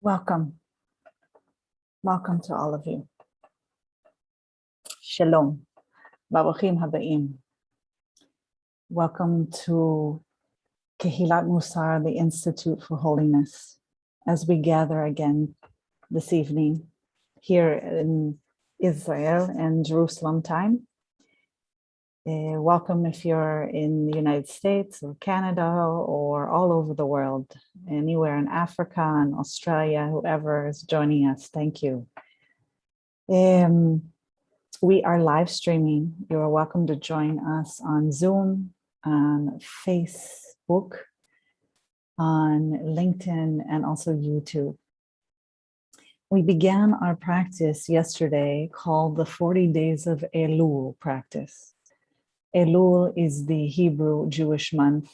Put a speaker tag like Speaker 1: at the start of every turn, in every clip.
Speaker 1: Welcome. Welcome to all of you. Shalom. Baruchim habaim. Welcome to Kehilat Mussar, the Institute for Holiness, as we gather again this evening here in Israel and Jerusalem time. Welcome if you're in the United States or Canada or all over the world, anywhere in Africa and Australia, whoever is joining us. Thank you. We are live streaming. You are welcome to join us on Zoom, on Facebook, on LinkedIn, and also YouTube. We began our practice yesterday called the 40 Days of Elul practice. Elul is the Hebrew Jewish month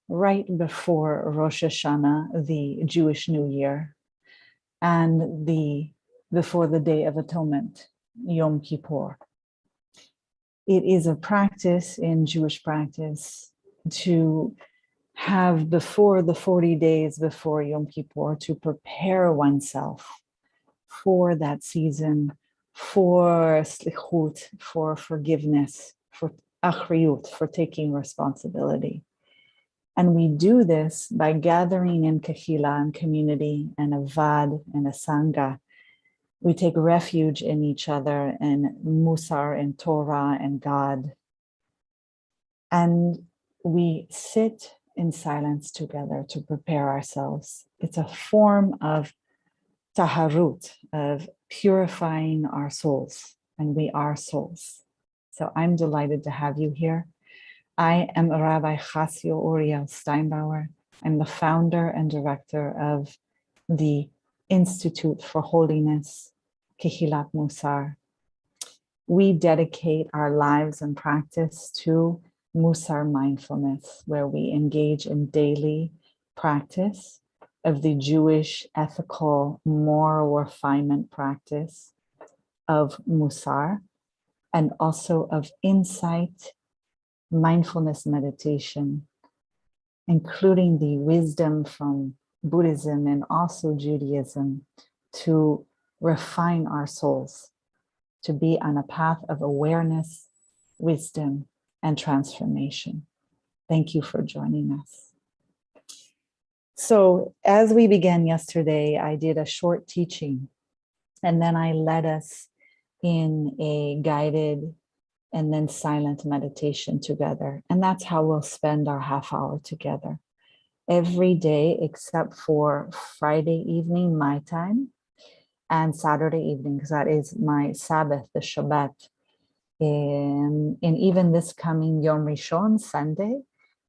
Speaker 1: right before Rosh Hashanah, the Jewish New Year, and before the Day of Atonement, Yom Kippur. It is a practice in Jewish practice to have before the 40 days before Yom Kippur to prepare oneself for that season, for slichut, for forgiveness, for achriyut, for taking responsibility. And we do this by gathering in Kehila and community and a vad and a sangha. We take refuge in each other and Mussar and Torah and God. And we sit in silence together to prepare ourselves. It's a form of taharut, of purifying our souls, and we are souls. So I'm delighted to have you here. I am Rabbi Chasya Uriel Steinbauer. I'm the founder and director of the Institute for Holiness, Kehilat Mussar. We dedicate our lives and practice to Mussar Mindfulness, where we engage in daily practice of the Jewish ethical moral refinement practice of Mussar, and also of insight, mindfulness meditation, including the wisdom from Buddhism and also Judaism to refine our souls, to be on a path of awareness, wisdom, and transformation. Thank you for joining us. So as we began yesterday, I did a short teaching, and then I led us in a guided and then silent meditation together. And that's how we'll spend our half hour together every day, except for Friday evening, my time, and Saturday evening, because that is my Sabbath, the Shabbat. And even this coming Yom Rishon, Sunday,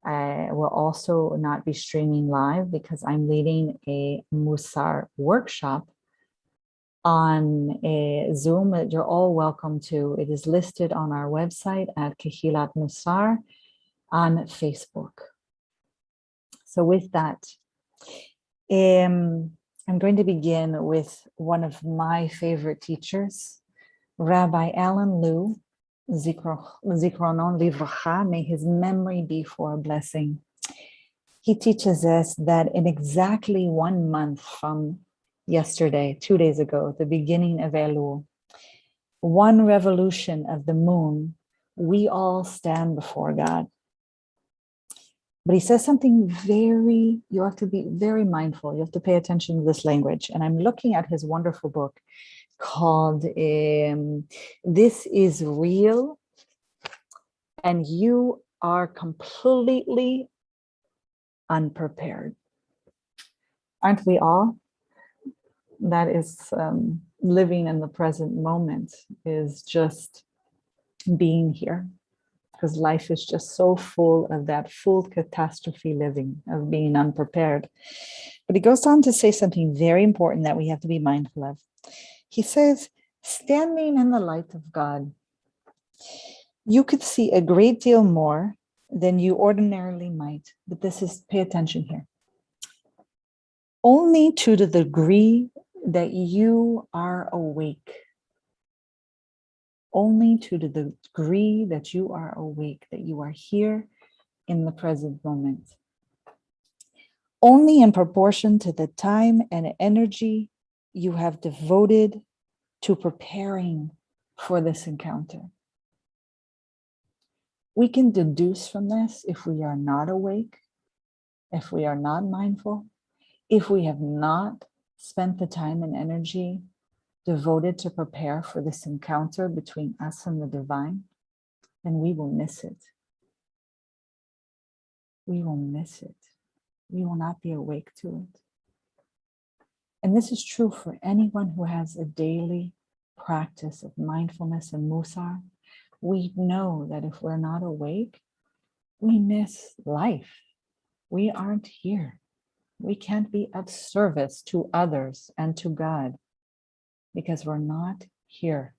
Speaker 1: I will also not be streaming live because I'm leading a Mussar workshop on a Zoom that you're all welcome to. It is listed on our website at Kehilat Mussar on Facebook. So with that, I'm going to begin with one of my favorite teachers, Rabbi Alan Liu, Zikronon Livracha, may his memory be for a blessing. He teaches us that in exactly 1 month from yesterday, 2 days ago, the beginning of Elul, one revolution of the moon, we all stand before God. But he says something you have to be very mindful. You have to pay attention to this language. And I'm looking at his wonderful book called This is Real, and You Are Completely Unprepared. Aren't we all? That is living in the present moment, is just being here, because life is just so full of that full catastrophe living, of being unprepared. But he goes on to say something very important that we have to be mindful of. He says, standing in the light of God, you could see a great deal more than you ordinarily might. But pay attention here. Only to the degree that you are awake. Only to the degree that you are awake, that you are here in the present moment. only in proportion to the time and energy you have devoted to preparing for this encounter. We can deduce from this if we are not awake, if we are not mindful, if we have not spent the time and energy devoted to prepare for this encounter between us and the divine, then we will miss it. We will miss it. We will not be awake to it. And this is true for anyone who has a daily practice of mindfulness and Mussar. We know that if we're not awake, we miss life. We aren't here. We can't be of service to others and to God because we're not here.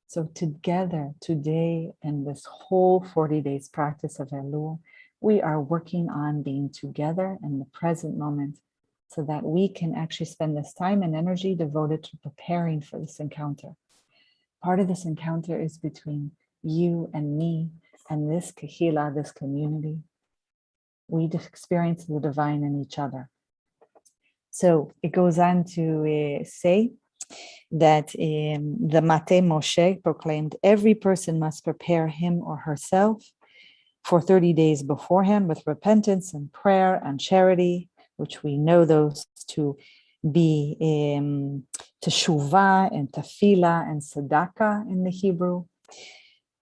Speaker 1: So together today in this whole 40 days practice of Elul, we are working on being together in the present moment so that we can actually spend this time and energy devoted to preparing for this encounter. Part of this encounter is between you and me and this Kehilat, this community. We experience the divine in each other. So it goes on to say that the Mate Moshe proclaimed every person must prepare him or herself for 30 days beforehand with repentance and prayer and charity, which we know those to be teshuvah and tefillah and tzedakah in the Hebrew.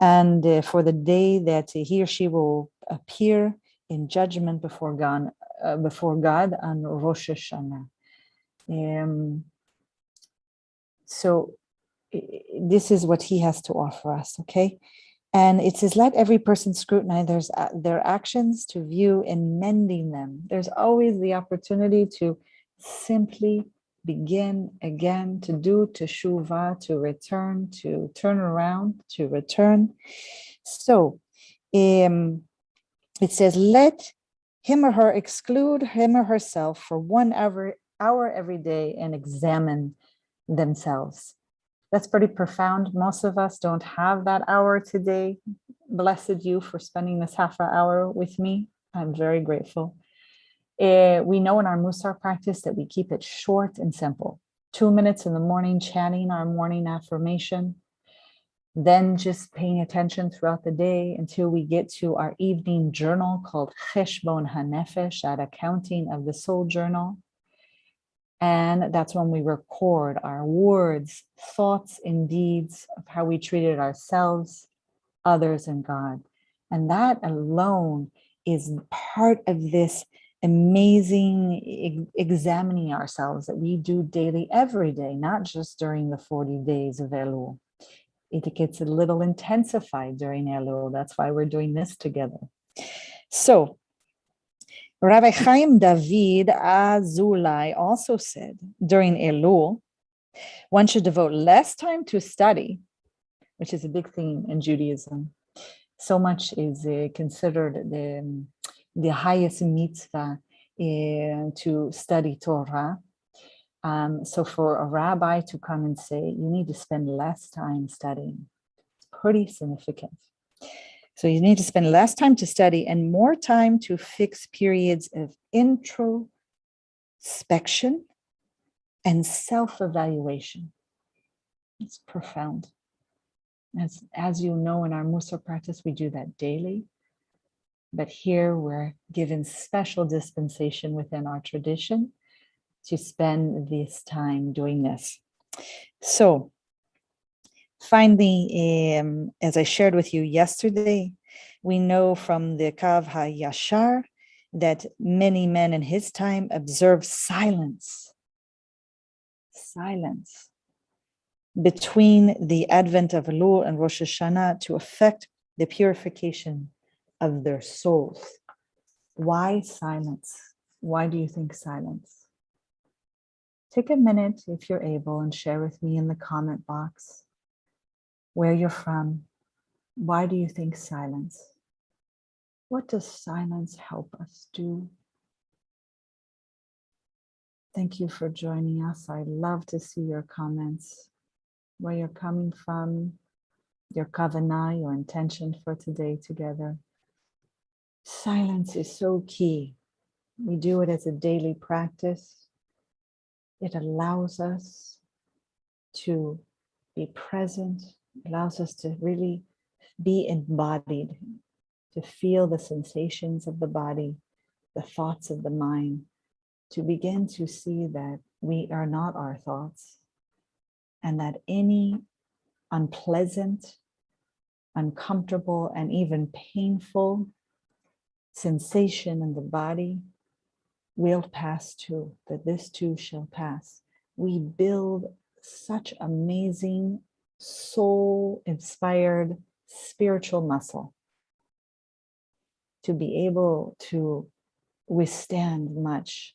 Speaker 1: And for the day that he or she will appear in judgment before God on Rosh Hashanah. So this is what he has to offer us, okay? And it says, let every person scrutinize their actions to view in mending them. There's always the opportunity to simply begin again, to do teshuvah, to return, to turn around, to return. So it says, let him or her exclude him or herself for 1 hour every day and examine themselves. That's pretty profound. Most of us don't have that hour today. Blessed you for spending this half an hour with me. I'm very grateful. We know in our Mussar practice that we keep it short and simple. 2 minutes in the morning, chanting our morning affirmation. Then just paying attention throughout the day until we get to our evening journal called Cheshbon HaNefesh, that accounting of the soul journal. And that's when we record our words, thoughts, and deeds of how we treated ourselves, others, and God. And that alone is part of this amazing examining ourselves that we do daily, every day, not just during the 40 days of Elul. It gets a little intensified during Elul. That's why we're doing this together. So, Rabbi Chaim David Azulai also said during Elul, one should devote less time to study, which is a big theme in Judaism. So much is considered the highest mitzvah to study Torah. So for a rabbi to come and say, you need to spend less time studying, it's pretty significant. So you need to spend less time to study and more time to fix periods of introspection and self-evaluation. It's profound. As you know, in our Mussar practice, we do that daily. But here we're given special dispensation within our tradition to spend this time doing this. So finally, as I shared with you yesterday, we know from the Kav HaYashar that many men in his time observed silence between the advent of Elul and Rosh Hashanah to affect the purification of their souls. Why silence? Why do you think silence? Take a minute, if you're able, and share with me in the comment box where you're from. Why do you think silence? What does silence help us do? Thank you for joining us. I love to see your comments, where you're coming from, your kavanah, your intention for today together. Silence is so key. We do it as a daily practice. It allows us to be present, allows us to really be embodied, to feel the sensations of the body, the thoughts of the mind, to begin to see that we are not our thoughts, and that any unpleasant, uncomfortable, and even painful sensation in the body will pass too, that this too shall pass. We build such amazing soul-inspired spiritual muscle to be able to withstand much.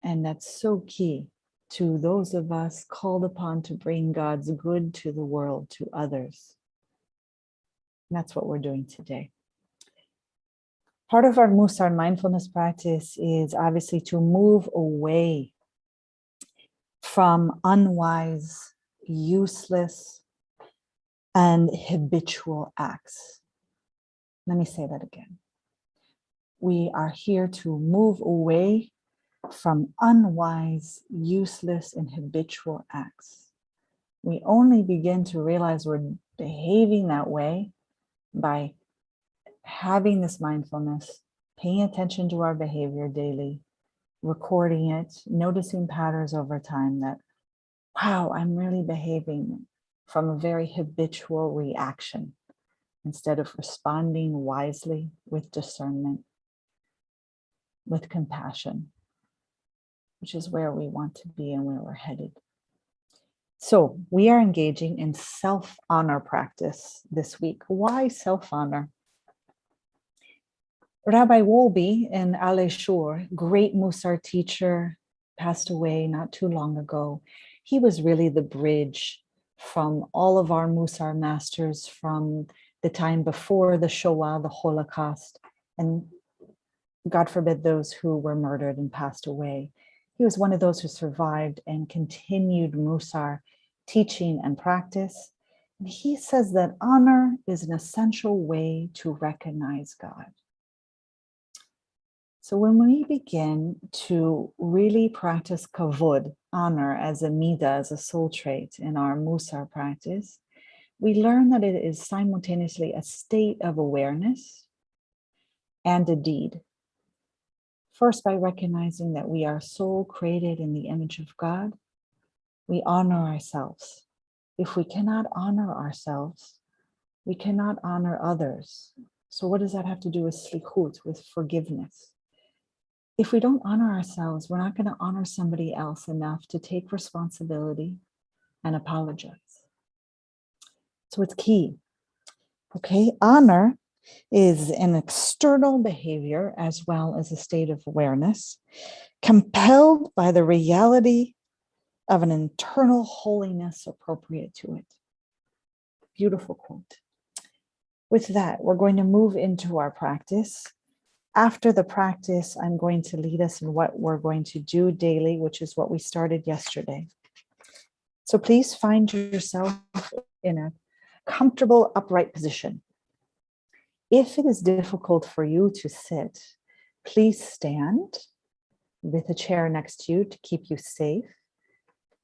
Speaker 1: And that's so key to those of us called upon to bring God's good to the world, to others. And that's what we're doing today. Part of our Mussar mindfulness practice is obviously to move away from unwise, useless, and habitual acts. Let me say that again. We are here to move away from unwise, useless, and habitual acts. We only begin to realize we're behaving that way by having this mindfulness, paying attention to our behavior daily, recording it, noticing patterns over time that, wow, I'm really behaving from a very habitual reaction instead of responding wisely with discernment, with compassion, which is where we want to be and where we're headed. So we are engaging in self-honor practice this week. Why self-honor? Rabbi Wolbe in Ale Shur, great Mussar teacher, passed away not too long ago. He was really the bridge from all of our Mussar masters from the time before the Shoah, the Holocaust, and God forbid those who were murdered and passed away. He was one of those who survived and continued Mussar teaching and practice. And he says that honor is an essential way to recognize God. So when we begin to really practice kavod, honor, as a midah, as a soul trait in our Mussar practice, we learn that it is simultaneously a state of awareness and a deed. First, by recognizing that we are soul created in the image of God, we honor ourselves. If we cannot honor ourselves, we cannot honor others. So what does that have to do with slichut, with forgiveness? If we don't honor ourselves, we're not going to honor somebody else enough to take responsibility and apologize. So it's key. Okay, honor is an external behavior as well as a state of awareness, compelled by the reality of an internal holiness appropriate to it. Beautiful quote. With that, we're going to move into our practice. After the practice, I'm going to lead us in what we're going to do daily, which is what we started yesterday. So please find yourself in a comfortable upright position. If it is difficult for you to sit, please stand with a chair next to you to keep you safe.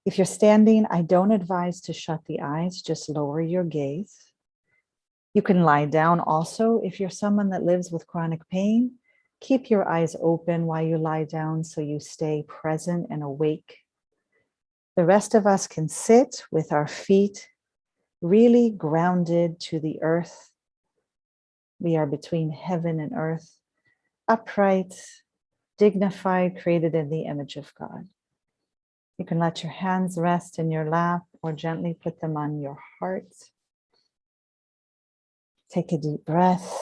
Speaker 1: If you're standing, I don't advise to shut the eyes, just lower your gaze. You can lie down also. If you're someone that lives with chronic pain, keep your eyes open while you lie down so you stay present and awake. The rest of us can sit with our feet really grounded to the earth. We are between heaven and earth, upright, dignified, created in the image of God. You can let your hands rest in your lap or gently put them on your heart. Take a deep breath,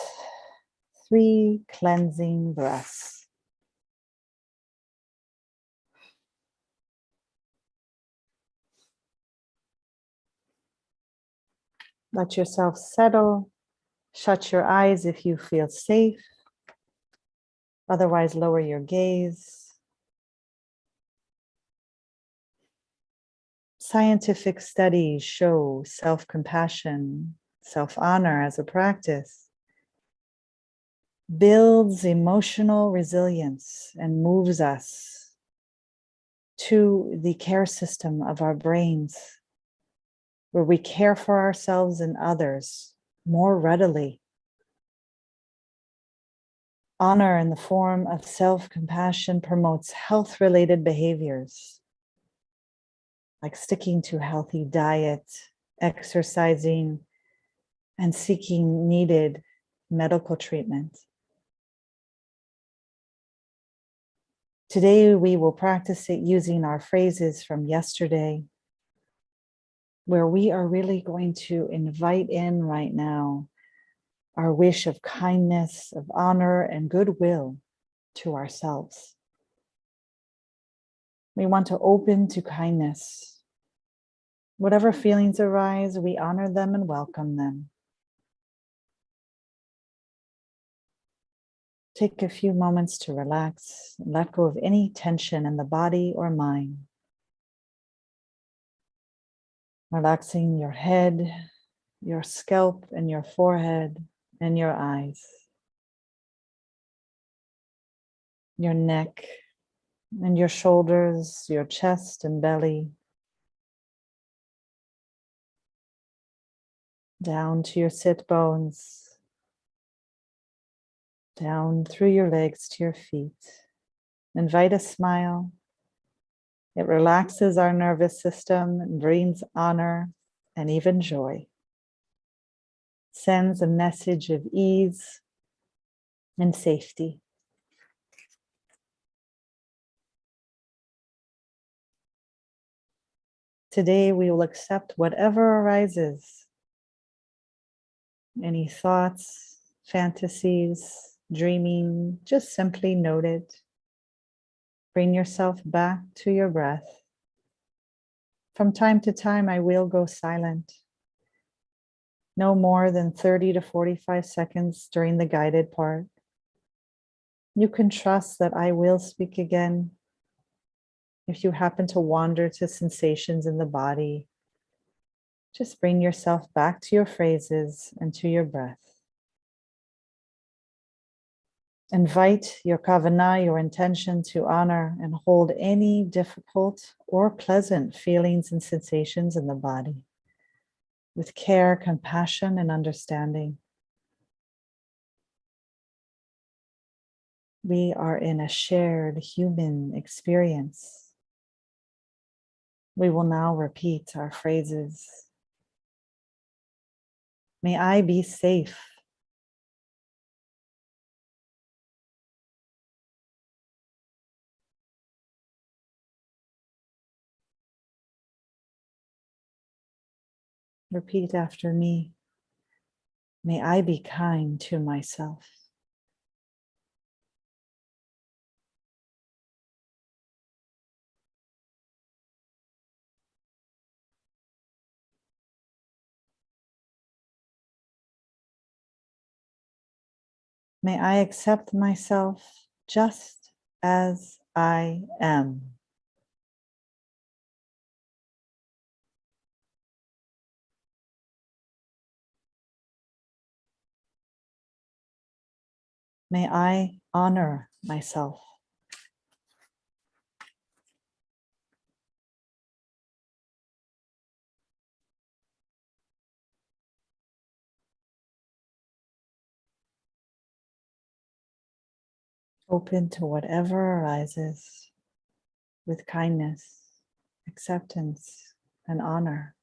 Speaker 1: 3 cleansing breaths. Let yourself settle. Shut your eyes if you feel safe. Otherwise, lower your gaze. Scientific studies show self-compassion, self-honor as a practice builds emotional resilience and moves us to the care system of our brains, where we care for ourselves and others more readily. Honor in the form of self-compassion promotes health-related behaviors, like sticking to a healthy diet, exercising, and seeking needed medical treatment. Today, we will practice it using our phrases from yesterday, where we are really going to invite in right now our wish of kindness, of honor, and goodwill to ourselves. We want to open to kindness. Whatever feelings arise, we honor them and welcome them. Take a few moments to relax and let go of any tension in the body or mind. Relaxing your head, your scalp, and your forehead, and your eyes, your neck, and your shoulders, your chest and belly, down to your sit bones, down through your legs to your feet. Invite a smile. It relaxes our nervous system and brings honor and even joy. Sends a message of ease and safety. Today we will accept whatever arises. Any thoughts, fantasies, dreaming, just simply note it. Bring yourself back to your breath. From time to time, I will go silent. No more than 30 to 45 seconds during the guided part. You can trust that I will speak again. If you happen to wander to sensations in the body, just bring yourself back to your phrases and to your breath. Invite your kavanah, your intention, to honor and hold any difficult or pleasant feelings and sensations in the body with care, compassion, and understanding. We are in a shared human experience. We will now repeat our phrases. May I be safe. Repeat after me. May I be kind to myself. May I accept myself just as I am. May I honor myself. Open to whatever arises with kindness, acceptance, and honor.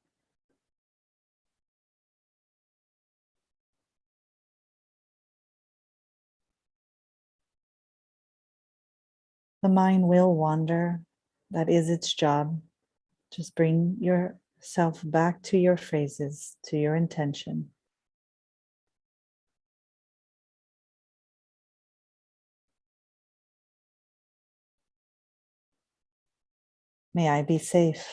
Speaker 1: The mind will wander. That is its job. Just bring yourself back to your phrases, to your intention. May I be safe.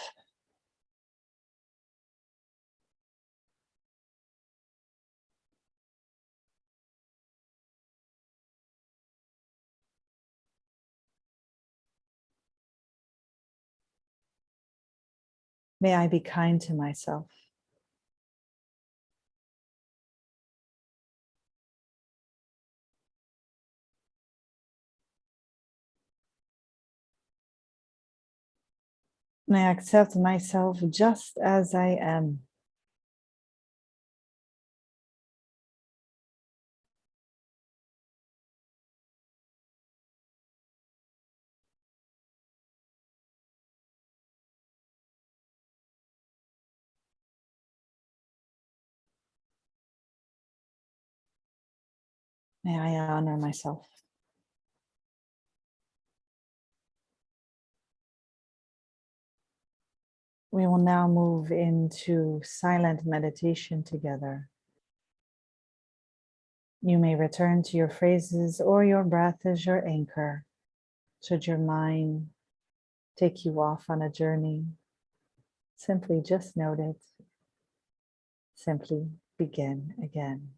Speaker 1: May I be kind to myself. May I accept myself just as I am. May I honor myself. We will now move into silent meditation together. You may return to your phrases or your breath as your anchor. Should your mind take you off on a journey, simply just note it. Simply begin again.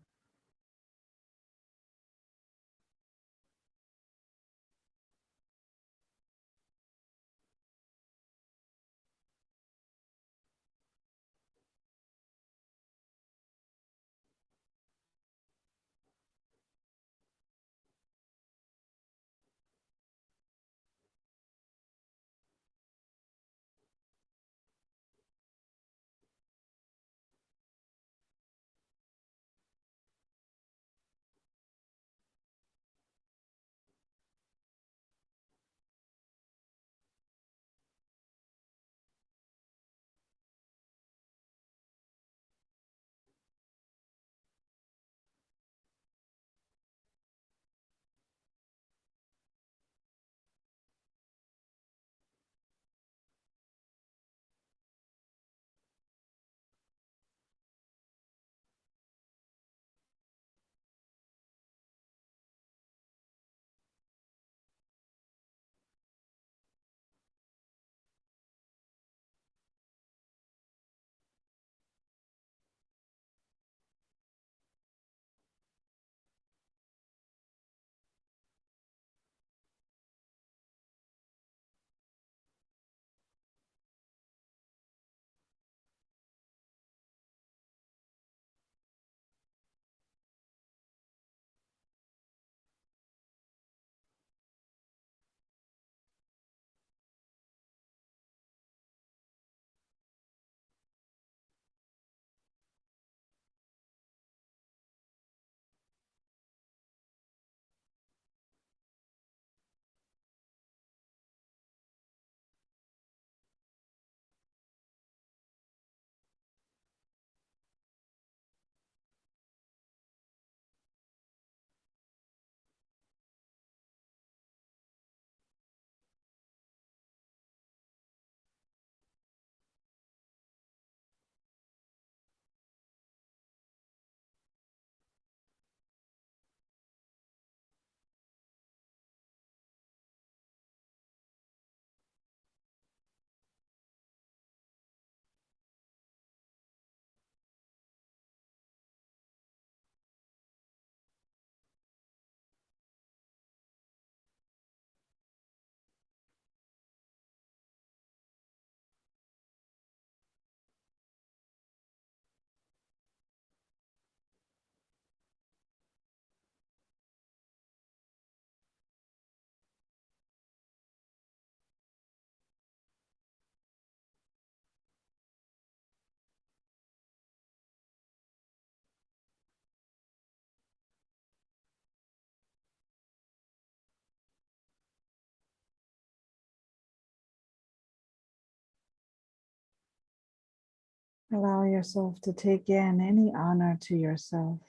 Speaker 1: Allow yourself to take in any honor to yourself.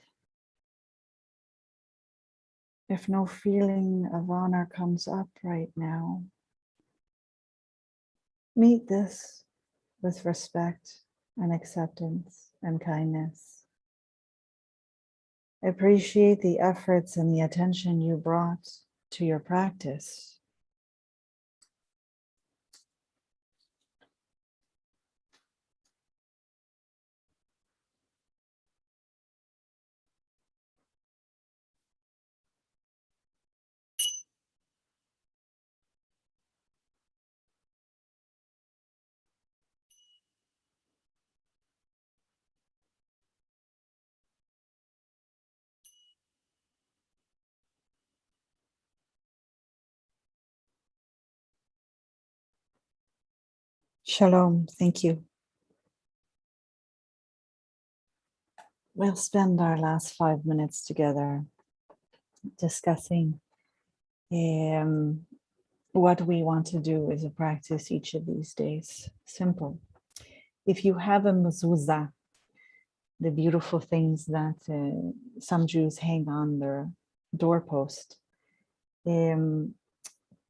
Speaker 1: If no feeling of honor comes up right now, meet this with respect and acceptance and kindness. Appreciate the efforts and the attention you brought to your practice. Shalom. Thank you. We'll spend our last 5 minutes together discussing what we want to do as a practice each of these days. Simple. If you have a mezuzah, the beautiful things that some Jews hang on their doorpost,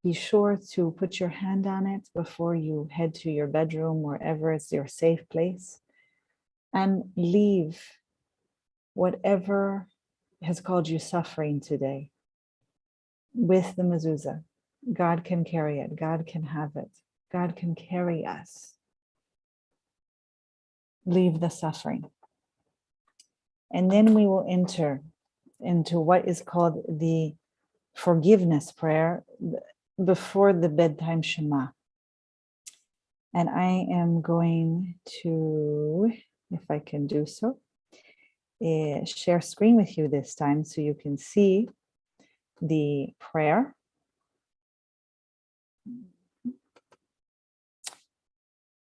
Speaker 1: be sure to put your hand on it before you head to your bedroom, wherever is your safe place, and leave whatever has caused you suffering today with the mezuzah. God can carry it. God can have it. God can carry us. Leave the suffering. And then we will enter into what is called the forgiveness prayer before the bedtime Shema. And I am going to, if I can do so, share screen with you this time so you can see the prayer.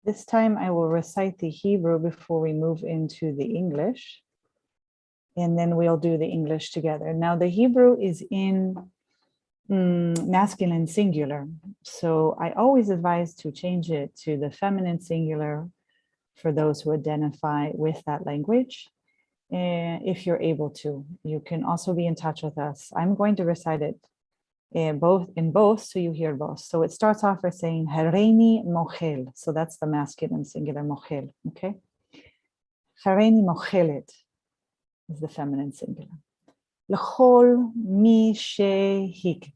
Speaker 1: This time I will recite the Hebrew before we move into the English. And then we'll do the English together. Now the Hebrew is in masculine singular. So I always advise to change it to the feminine singular for those who identify with that language. If you're able to, you can also be in touch with us. I'm going to recite it in both, so you hear both. So it starts off by saying Hareini mochel. So that's the masculine singular mochel. Okay. Hareini mochelet is the feminine singular. L'chol mi shehik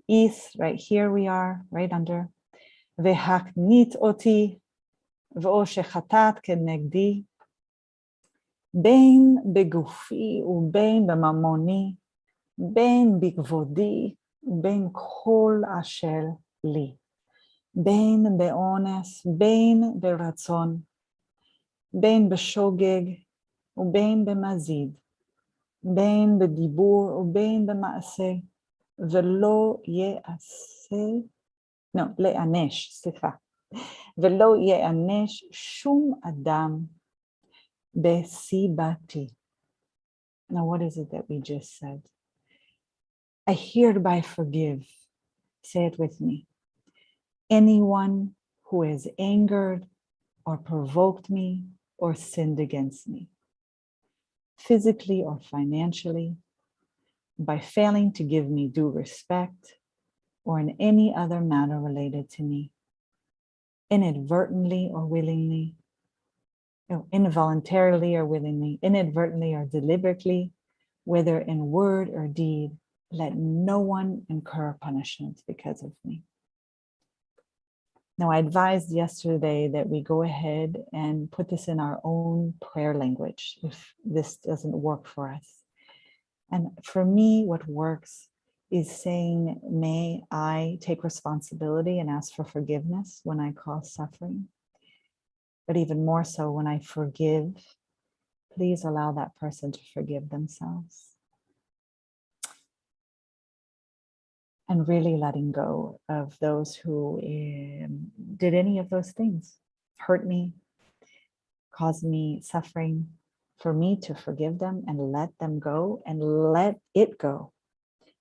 Speaker 1: is right here. We are right under vehaknit oti v'o shechatat kenegdi בין בגופי ובין בממוני, בין בכבודי ובין כל אשר לי, בין באונס, בין ברצון, בין בשוגג ובין במזיד, בין בדיבור ובין במעשה, ולא ולא יענש שום אדם Besibati. Now, what is it that we just said? I hereby forgive. Say it with me. Anyone who has angered or provoked me or sinned against me, physically or financially, by failing to give me due respect or in any other matter related to me, inadvertently or willingly, involuntarily or willingly, inadvertently or deliberately, whether in word or deed, let no one incur punishment because of me. Now, I advised yesterday that we go ahead and put this in our own prayer language if this doesn't work for us. And for me, what works is saying, may I take responsibility and ask for forgiveness when I cause suffering. But even more so, when I forgive, please allow that person to forgive themselves. And really letting go of those who did any of those things, hurt me, caused me suffering, for me to forgive them and let them go and let it go.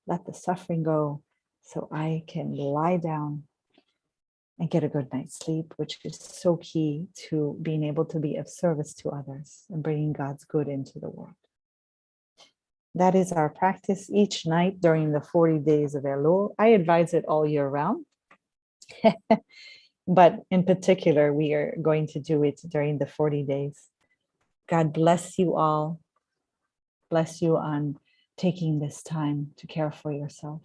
Speaker 1: Let the suffering go so I can lie down and get a good night's sleep, which is so key to being able to be of service to others and bringing God's good into the world. That is our practice each night during the 40 days of Elul. I advise it all year round, but in particular, we are going to do it during the 40 days. God bless you all. Bless you on taking this time to care for yourself.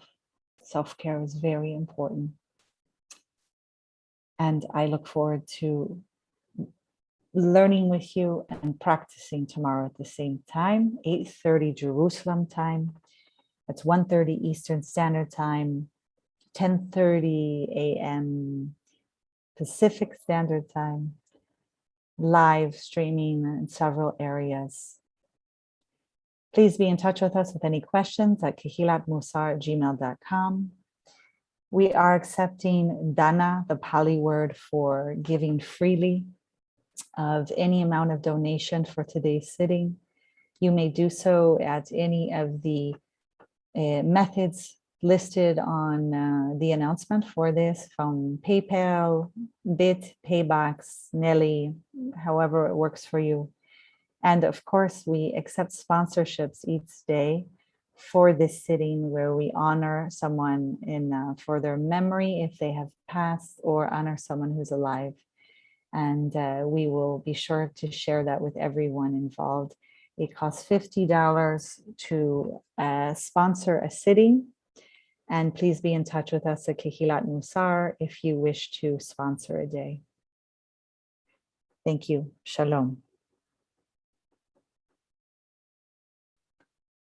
Speaker 1: Self-care is very important. And I look forward to learning with you and practicing tomorrow at the same time, 8:30 Jerusalem time. That's 1:30 Eastern Standard Time, 10:30 a.m. Pacific Standard Time, live streaming in several areas. Please be in touch with us with any questions at kehilatmussar@gmail.com. We are accepting dana, the Pali word for giving freely of any amount of donation for today's sitting. You may do so at any of the methods listed on the announcement for this, from PayPal, Bit, Paybox, Nelly, however it works for you. And of course, we accept sponsorships each day for this sitting, where we honor someone for their memory if they have passed, or honor someone who's alive. And we will be sure to share that with everyone involved. It costs $50 to sponsor a sitting. And please be in touch with us at Kehilat Mussar if you wish to sponsor a day. Thank you. Shalom.